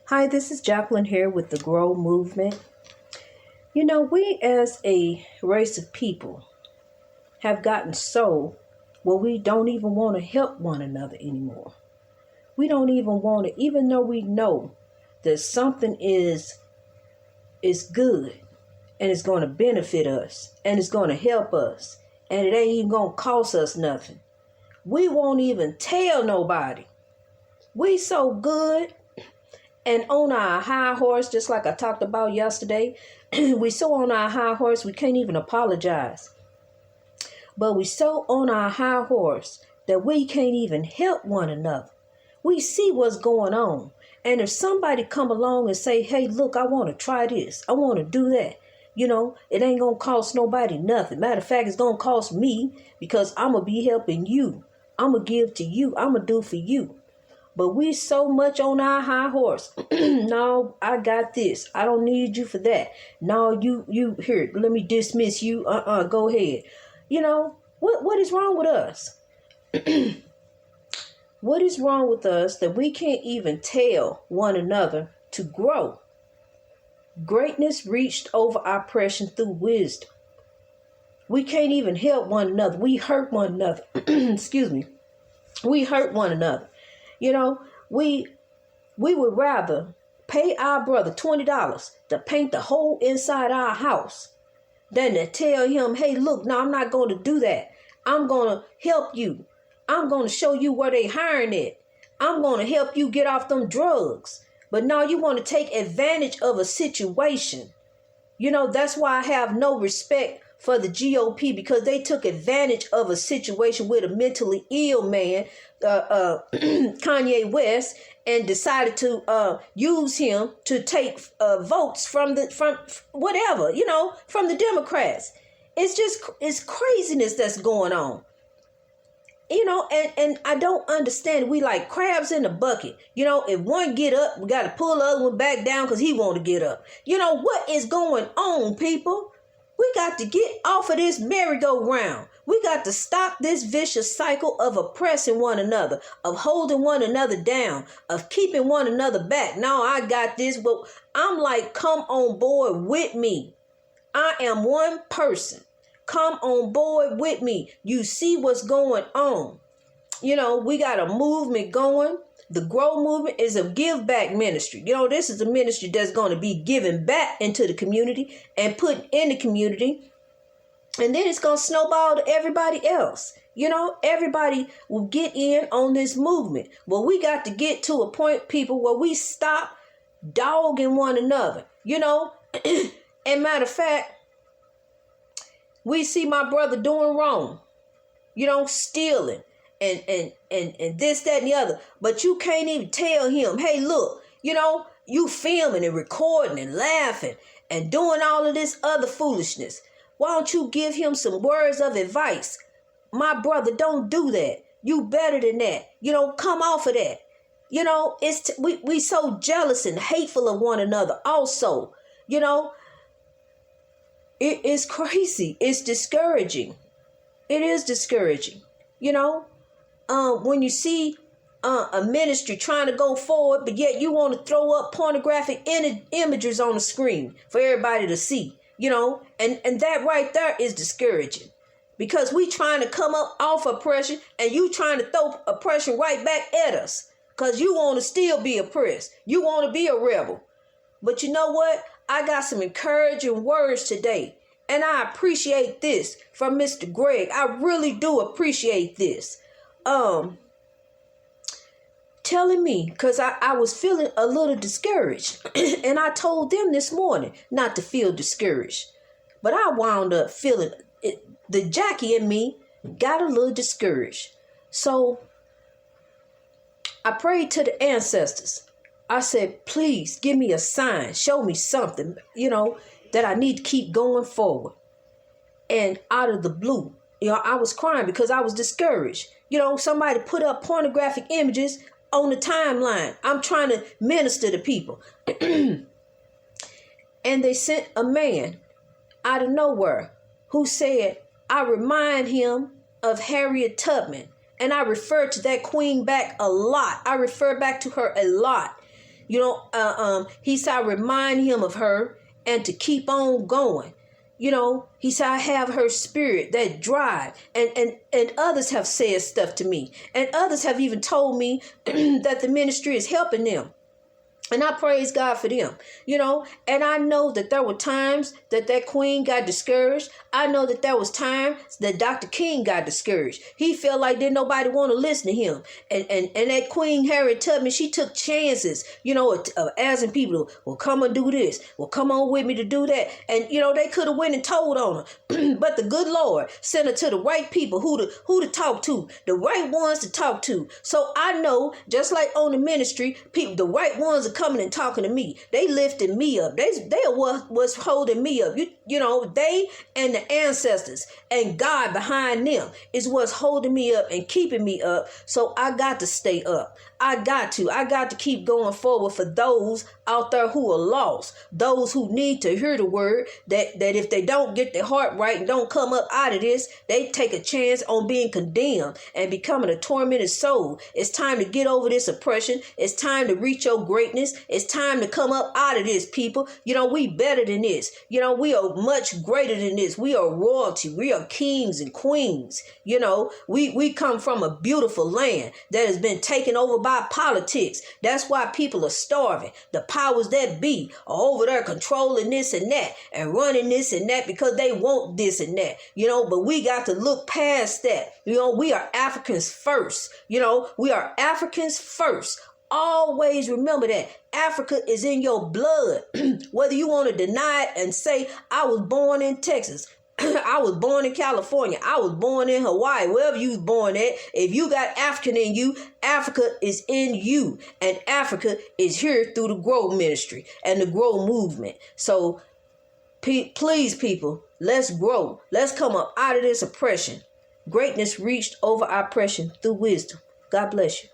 Hi, this is Jacqueline here with the GROW movement. We as a race of people have gotten so well, we don't even want to help one another anymore. We don't even want to, even though we know that something is good and it's going to benefit us and it's going to help us and it ain't even going to cost us nothing. We won't even tell nobody. We so good and on our high horse, just like I talked about yesterday. We so on our high horse, we can't even apologize. But we so on our high horse that we can't even help one another. We see what's going on. And if somebody come along and say, hey, look, I want to try this. I want to do that. It ain't going to cost nobody nothing. Matter of fact, it's going to cost me because I'm going to be helping you. I'm going to give to you. I'm going to do for you. But we so much on our high horse. No, I got this. I don't need you for that. No, you here. Let me dismiss you. Go ahead. What is wrong with us? What is wrong with us that we can't even tell one another to grow? Greatness reached over oppression through wisdom. We can't even help one another. We hurt one another. Excuse me. We hurt one another. We would rather pay our brother $20 to paint the hole inside our house than to tell him, hey, look, no, I'm not going to do that. I'm going to help you. I'm going to show you where they hiring it. I'm going to help you get off them drugs. But no, you want to take advantage of a situation. That's why I have no respect for the GOP, because they took advantage of a situation with a mentally ill man, Kanye West, and decided to use him to take votes from the Democrats. It's craziness that's going on. And I don't understand. We like crabs in a bucket. If one get up, we got to pull the other one back down because he want to get up. What is going on, people? We got to get off of this merry-go-round. We got to stop this vicious cycle of oppressing one another, of holding one another down, of keeping one another back. Now I got this, but I'm like, come on board with me. I am one person. Come on board with me. You see what's going on. We got a movement going. The GROW movement is a give back ministry. This is a ministry that's going to be given back into the community and put in the community. And then it's going to snowball to everybody else. Everybody will get in on this movement. Well, we got to get to a point, people, where we stop dogging one another. And matter of fact, we see my brother doing wrong, stealing and this, that, and the other. But you can't even tell him, hey, look, you filming and recording and laughing and doing all of this other foolishness. Why don't you give him some words of advice? My brother, don't do that. You better than that. Come off of that. We so jealous and hateful of one another also, It is crazy. It's discouraging. It is discouraging. When you see a ministry trying to go forward, but yet you want to throw up pornographic images on the screen for everybody to see, and that right there is discouraging, because we trying to come up off oppression and you trying to throw oppression right back at us because you want to still be oppressed. You want to be a rebel. But you know what? I got some encouraging words today, and I appreciate this from Mr. Greg. I really do appreciate this. Telling me, because I was feeling a little discouraged, and I told them this morning not to feel discouraged, but I wound up feeling it. The Jackie in me got a little discouraged. So I prayed to the ancestors. I said, please give me a sign. Show me something, that I need to keep going forward. And out of the blue, I was crying because I was discouraged. Somebody put up pornographic images on the timeline. I'm trying to minister to people. And they sent a man out of nowhere who said, I remind him of Harriet Tubman. And I refer to that queen back a lot. I refer back to her a lot. He said, I remind him of her and to keep on going. He said, I have her spirit, that drive. And others have said stuff to me. And others have even told me that the ministry is helping them. And I praise God for them, and I know that there were times that queen got discouraged. I know that there was times that Dr. King got discouraged. He felt like didn't nobody want to listen to him. And that Queen Harriet Tubman, she took chances, of asking people, well, come and do this. Well, come on with me to do that. And, they could have went and told on her. But the good Lord sent her to the right people who to talk to, the right ones to talk to. So I know, just like on the ministry, people, the right ones are coming and talking to me. They lifted me up. They are what was holding me up. They and the ancestors and God behind them is what's holding me up and keeping me up. So I got to stay up. I got to keep going forward for those out there who are lost, those who need to hear the word, that if they don't get their heart right and don't come up out of this, they take a chance on being condemned and becoming a tormented soul. It's time to get over this oppression. It's time to reach your greatness. It's time to come up out of this, people. We better than this. We are much greater than this. We are royalty. We are kings and queens. We come from a beautiful land that has been taken over by politics. That's why people are starving. The powers that be are over there controlling this and that and running this and that because they want this and that. But we got to look past that. We are Africans first. We are Africans first. Always remember that Africa is in your blood. Whether you want to deny it and say, I was born in Texas, I was born in California, I was born in Hawaii, wherever you was born at, if you got African in you, Africa is in you. And Africa is here through the Grow ministry and the Grow movement. So please, people, let's grow. Let's come up out of this oppression. Greatness reached over oppression through wisdom. God bless you.